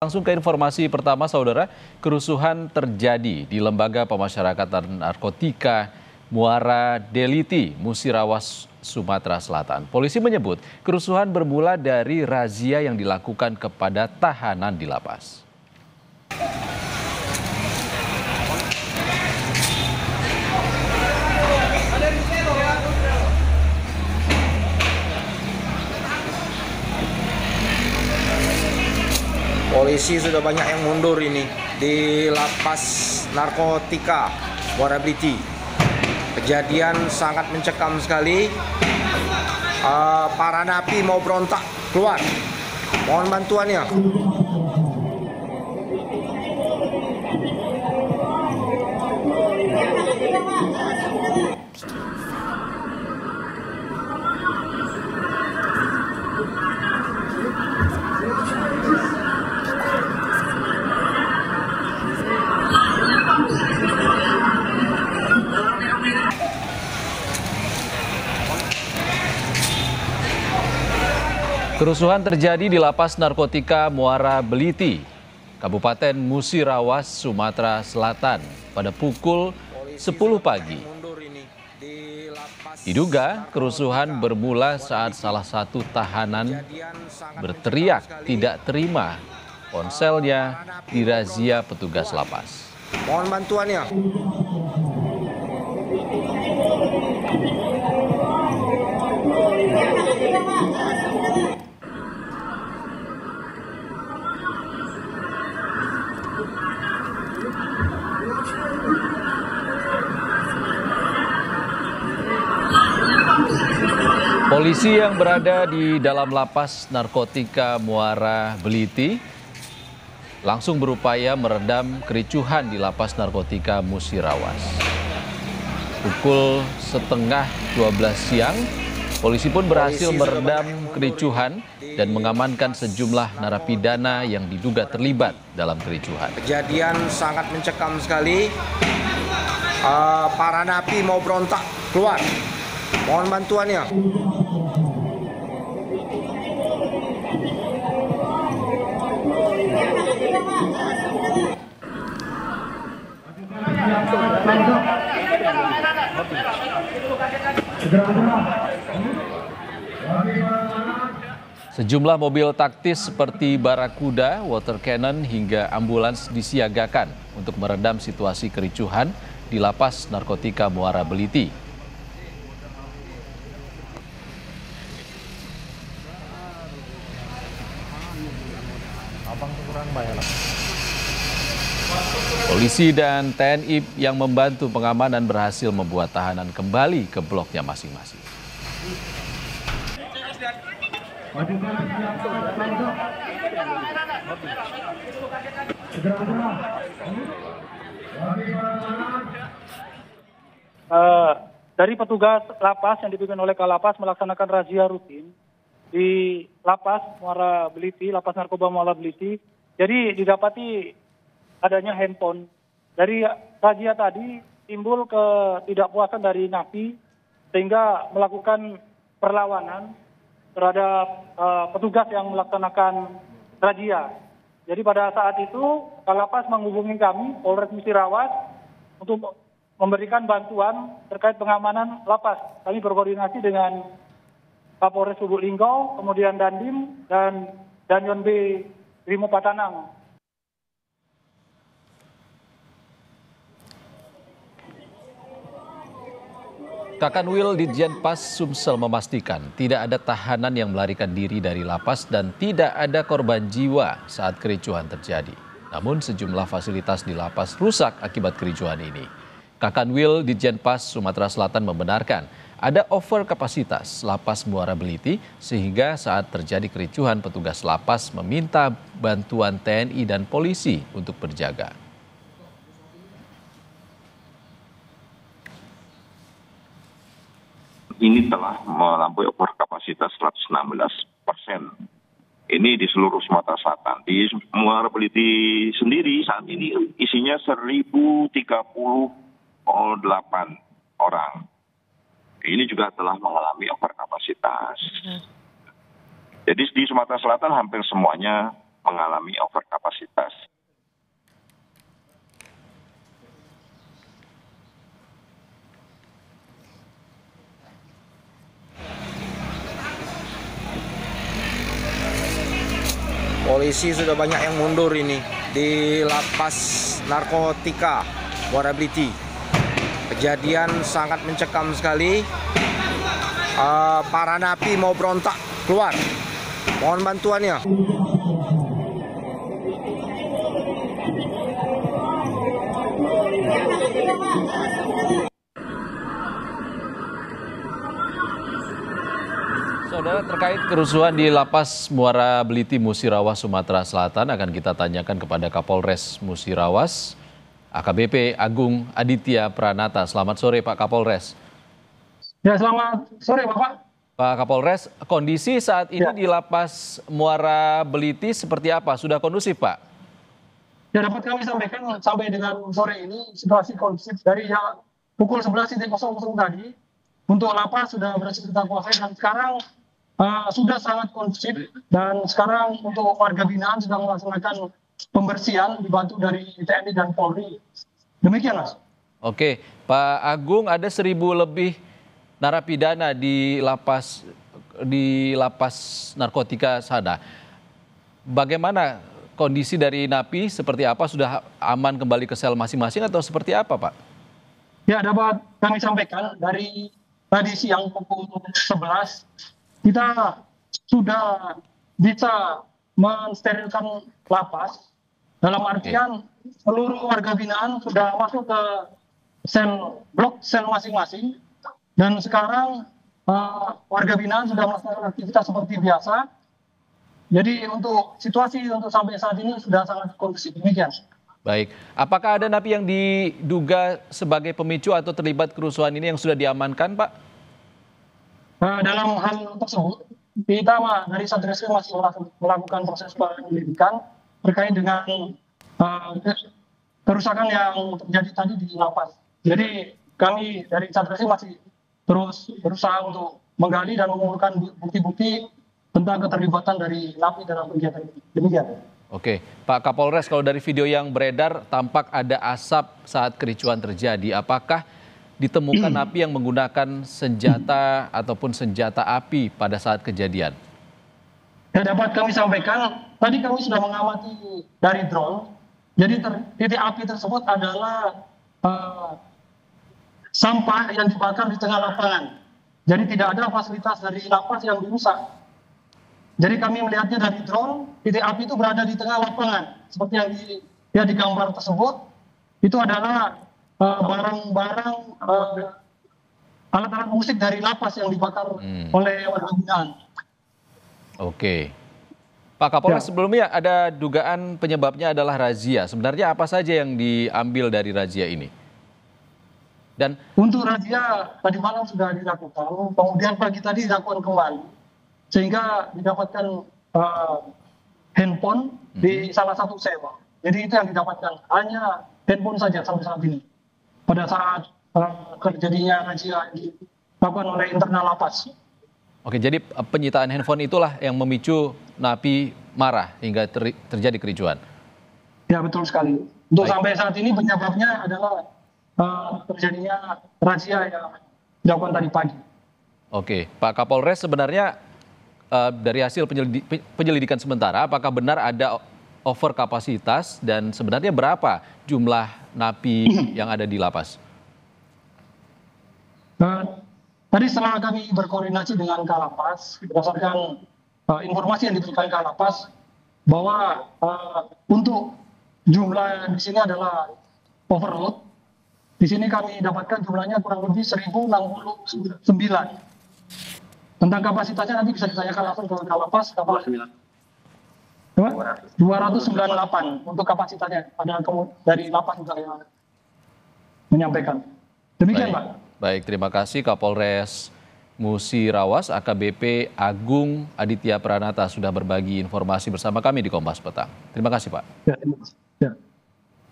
Langsung ke informasi pertama, saudara. Kerusuhan terjadi di Lembaga Pemasyarakatan Narkotika Muara Deliti, Musirawas, Sumatera Selatan. Polisi menyebut kerusuhan bermula dari razia yang dilakukan kepada tahanan di lapas. Polisi sudah banyak yang mundur ini di lapas narkotika Muara Deliti. Kejadian sangat mencekam sekali. Para napi mau berontak keluar. Mohon bantuannya. Kerusuhan terjadi di Lapas Narkotika Muara Beliti, Kabupaten Musirawas, Sumatera Selatan pada pukul 10 pagi. Diduga kerusuhan bermula saat salah satu tahanan berteriak tidak terima ponselnya dirazia petugas lapas. Mohon bantuannya. Polisi yang berada di dalam lapas narkotika Muara Beliti langsung berupaya meredam kericuhan di lapas narkotika Musirawas. Pukul setengah 12 siang, polisi pun berhasil meredam kericuhan dan mengamankan sejumlah narapidana yang diduga terlibat dalam kericuhan. Kejadian sangat mencekam sekali. Para napi mau berontak keluar. Mohon bantuannya. Sejumlah mobil taktis seperti Barakuda, water cannon hingga ambulans disiagakan untuk meredam situasi kericuhan di Lapas Narkotika Muara Beliti. Polisi dan TNI yang membantu pengamanan berhasil membuat tahanan kembali ke bloknya masing-masing. Dari petugas lapas yang dipimpin oleh Kalapas melaksanakan razia rutin di Lapas Muara Beliti, Lapas Narkoba Muara Beliti. Jadi didapati adanya handphone. Dari razia tadi timbul ketidakpuasan dari napi sehingga melakukan perlawanan terhadap petugas yang melaksanakan razia. Jadi pada saat itu Kalapas menghubungi kami Polres Musirawas untuk memberikan bantuan terkait pengamanan lapas. Kami berkoordinasi dengan Kapolres Lubuk Linggau, kemudian Dandim dan Danjon B Brimo Patanang. Kakanwil Ditjenpas Sumsel memastikan tidak ada tahanan yang melarikan diri dari lapas dan tidak ada korban jiwa saat kericuhan terjadi. Namun sejumlah fasilitas di lapas rusak akibat kericuhan ini. Kakanwil Ditjenpas Sumatera Selatan membenarkan ada over kapasitas Lapas Muara Beliti sehingga saat terjadi kericuhan petugas lapas meminta bantuan TNI dan polisi untuk berjaga. Ini telah melampaui over kapasitas 116%. Ini di seluruh Sumatera Selatan. Di Muara Beliti sendiri saat ini isinya 1.038 orang. Ini juga telah mengalami over kapasitas. Jadi di Sumatera Selatan hampir semuanya mengalami overkapasitas. Polisi sudah banyak yang mundur ini di lapas narkotika Muara Beliti. Kejadian sangat mencekam sekali. Para napi mau berontak keluar. Mohon bantuannya. Saudara, terkait kerusuhan di Lapas Muara Beliti, Musirawas, Sumatera Selatan akan kita tanyakan kepada Kapolres Musirawas, AKBP Agung Aditya Pranata. Selamat sore Pak Kapolres. Ya, selamat sore Bapak. Pak Kapolres, kondisi saat ini di Lapas Muara Beliti seperti apa? Sudah kondusif Pak? Ya, dapat kami sampaikan sampai dengan sore ini situasi kondusif dari pukul 11.00 tadi. Untuk lapas sudah berhasil kita kuasai dan sekarang sudah sangat kondusif, dan sekarang untuk warga binaan sedang melaksanakan pembersihan dibantu dari TNI dan Polri. Demikian Mas. Oke, Pak Agung, ada 1.000 lebih narapidana di lapas narkotika sana. Bagaimana kondisi dari napi, seperti apa? Sudah aman kembali ke sel masing-masing atau seperti apa Pak? Ya, dapat kami sampaikan dari tadi siang pukul 11 kita sudah bisa mensterilkan lapas. Dalam artian seluruh warga binaan sudah masuk ke blok sel masing-masing. Dan sekarang warga binaan sudah melakukan aktivitas seperti biasa. Jadi untuk situasi untuk sampai saat ini sudah sangat kondusif. Demikian. Baik, apakah ada napi yang diduga sebagai pemicu atau terlibat kerusuhan ini yang sudah diamankan Pak? Dalam hal tersebut, kita dari Satreskrim masih melakukan proses penyelidikan terkait dengan kerusakan yang terjadi tadi di lapas. Jadi kami dari Satreskrim masih terus berusaha untuk menggali dan mengumpulkan bukti-bukti tentang keterlibatan dari napi dalam kegiatan ini. Demikian. Oke, Pak Kapolres, kalau dari video yang beredar tampak ada asap saat kericuhan terjadi. Apakah ditemukan napi yang menggunakan senjata ataupun senjata api pada saat kejadian? Ya, dapat kami sampaikan, tadi kami sudah mengamati dari drone. Jadi titik api tersebut adalah sampah yang dibakar di tengah lapangan. Jadi tidak ada fasilitas dari lapas yang dirusak. Jadi kami melihatnya dari drone, titik api itu berada di tengah lapangan. Seperti yang di gambar tersebut, itu adalah barang-barang alat-alat musik dari lapas yang dibakar oleh warga binaan. Oke. Pak Kapolres, sebelumnya ada dugaan penyebabnya adalah razia. Sebenarnya apa saja yang diambil dari razia ini? Dan untuk razia tadi malam sudah dilakukan, kemudian pagi tadi dilakukan kembali, sehingga didapatkan handphone di salah satu sewa. Jadi itu yang didapatkan, hanya handphone saja sampai saat ini. Pada saat terjadinya razia dilakukan oleh internal lapas. oke, jadi penyitaan handphone itulah yang memicu napi marah hingga terjadi kericuhan. Ya, betul sekali. Untuk sampai saat ini penyebabnya adalah terjadinya razia yang dilakukan tadi pagi. Oke, Pak Kapolres, sebenarnya dari hasil penyelidikan sementara, apakah benar ada overkapasitas dan sebenarnya berapa jumlah napi yang ada di lapas? Tadi setelah kami berkoordinasi dengan Kalapas, berdasarkan informasi yang diberikan Kalapas, bahwa untuk jumlah di sini adalah overload. Di sini kami dapatkan jumlahnya kurang lebih 1.069. Tentang kapasitasnya nanti bisa ditanyakan langsung ke Kalapas. 298 untuk kapasitasnya. Ada dari lapas juga yang menyampaikan. Demikian, Pak. Baik, terima kasih Kapolres Musirawas AKBP Agung Aditya Pranata sudah berbagi informasi bersama kami di Kompas Petang. Terima kasih Pak. Ya, terima kasih. Ya.